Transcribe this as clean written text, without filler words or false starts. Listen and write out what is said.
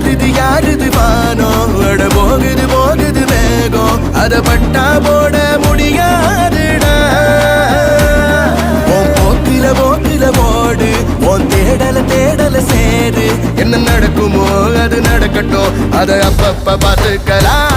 யாருது யாருது வானம் அட போகுது போகுது வேகம் அத பட்டா போட முடியாதுடா உன் போக்கில போக்கில போடு உன் தேடல தேடல சேரு என்ன நடக்குமோ அது நடக்கட்டும் அத அப்பப்ப பார்த்துக்கலாம்